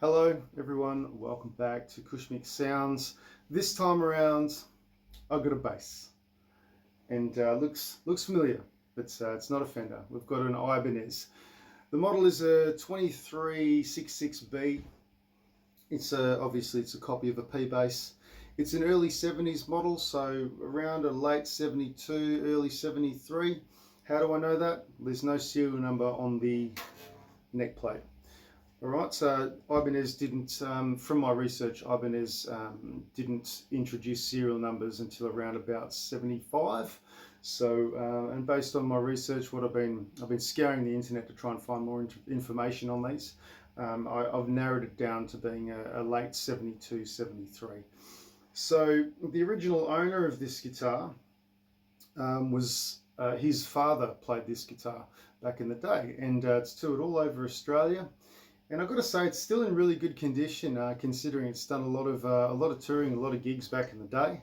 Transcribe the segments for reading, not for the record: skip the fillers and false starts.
Hello everyone, welcome back to Cushmic Sounds. This time around I've got a bass and looks familiar, but it's not a Fender. We've got an Ibanez. The model is a 2366B. Obviously it's a copy of a P bass. It's an early 70s model, so around a late 72, early 73. How do I know that? There's no serial number on the neck plate. Alright, so Ibanez didn't, from my research, Ibanez didn't introduce serial numbers until around about 75. So, and based on my research, I've been scouring the internet to try and find more information on these. I've narrowed it down to being a late 72, 73. So the original owner of this guitar was his father played this guitar back in the day, and it's toured all over Australia. And I've got to say, it's still in really good condition, considering it's done a lot of touring, a lot of gigs back in the day.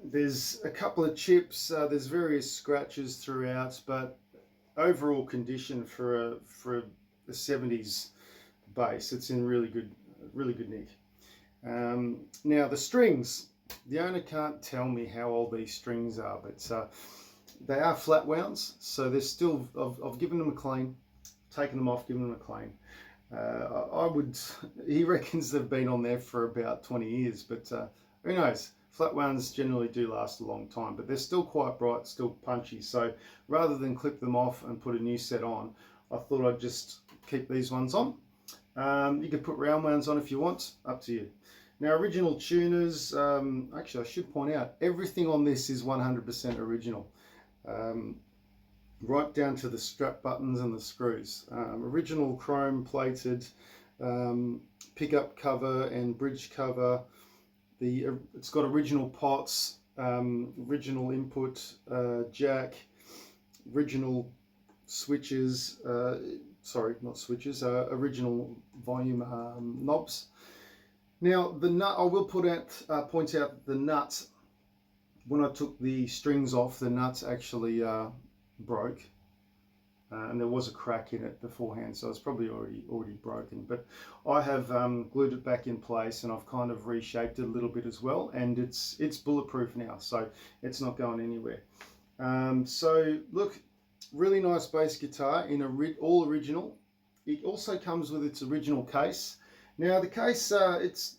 There's a couple of chips, there's various scratches throughout, but overall condition for a 70s bass, it's in really good nick. Now the strings, the owner can't tell me how old these strings are, but they are flat wounds, so they're still. I've given them a clean. Taken them off, given them a clean. He reckons they've been on there for about 20 years, but who knows? Flat ones generally do last a long time, but they're still quite bright, still punchy. So rather than clip them off and put a new set on, I thought I'd just keep these ones on. You could put round ones on if you want, up to you. Now, original tuners, actually I should point out, everything on this is 100% original. Right down to the strap buttons and the screws. Original chrome plated pickup cover and bridge cover. It's got original pots, original input jack, original switches, sorry, not switches, original volume knobs. Now the nut, I will point out the nut. When I took the strings off, the nuts actually broke, and there was a crack in it beforehand, so it's probably already broken, but I have glued it back in place, and I've kind of reshaped it a little bit as well, and it's bulletproof now, so it's not going anywhere. So look, really nice bass guitar in all original. It also comes with its original case. Now the case, it's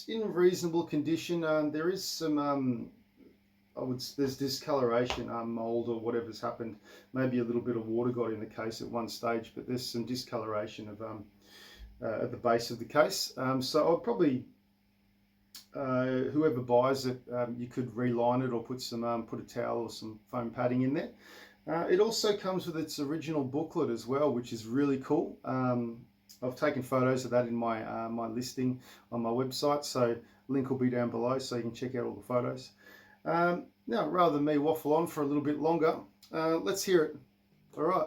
in reasonable condition. There is some there's discoloration, mold or whatever's happened. Maybe a little bit of water got in the case at one stage, but there's some discoloration of at the base of the case. So I'll probably, whoever buys it, you could reline it or put a towel or some foam padding in there. It also comes with its original booklet as well, which is really cool. I've taken photos of that in my my listing on my website, so link will be down below so you can check out all the photos. Now, rather than me waffle on for a little bit longer, let's hear it. All right.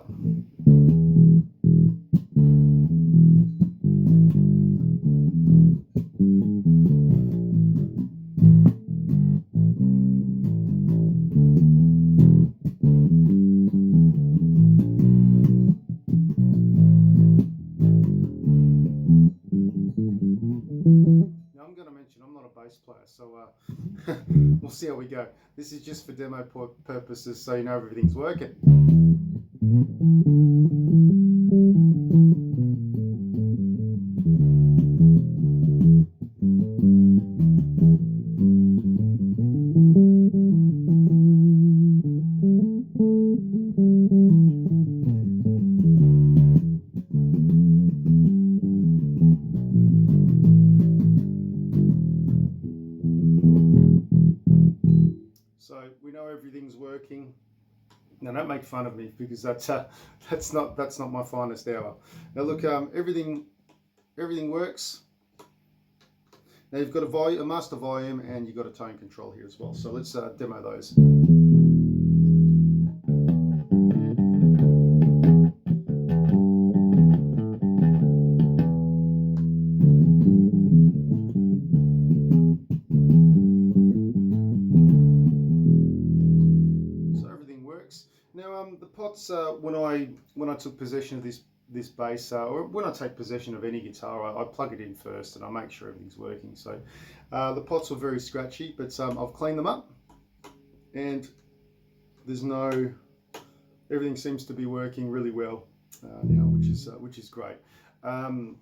I'm not a bass player, so we'll see how we go. This is just for demo purposes, so you know everything's working. So we know everything's working. Now don't make fun of me, because that's not my finest hour. Now look, everything works. Now you've got a master volume, and you've got a tone control here as well. So let's demo those. Now the pots, when I took possession of this this bass, or when I take possession of any guitar, I plug it in first and I make sure everything's working. So the pots were very scratchy, but I've cleaned them up, and there's no, everything seems to be working really well now, which is great. And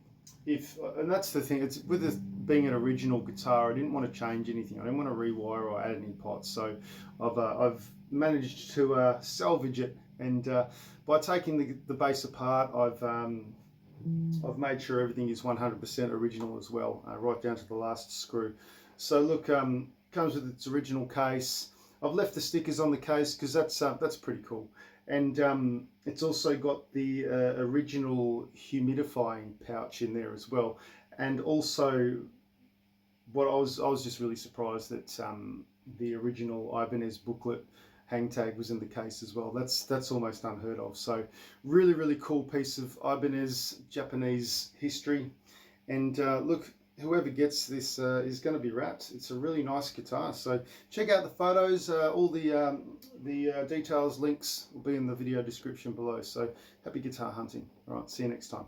that's the thing, it's with it being an original guitar, I didn't want to change anything. I didn't want to rewire or add any pots, so I've managed to salvage it, and by taking the bass apart, I've made sure everything is 100% original as well, right down to the last screw. So look, comes with its original case. I've left the stickers on the case because that's pretty cool, and it's also got the original humidifying pouch in there as well. And also, what I was just really surprised that the original Ibanez booklet hang tag was in the case as well. That's almost unheard of. So really cool piece of Ibanez Japanese history. And look, whoever gets this is going to be wrapped. It's a really nice guitar. So check out the photos. All the details, links will be in the video description below. So happy guitar hunting. All right, see you next time.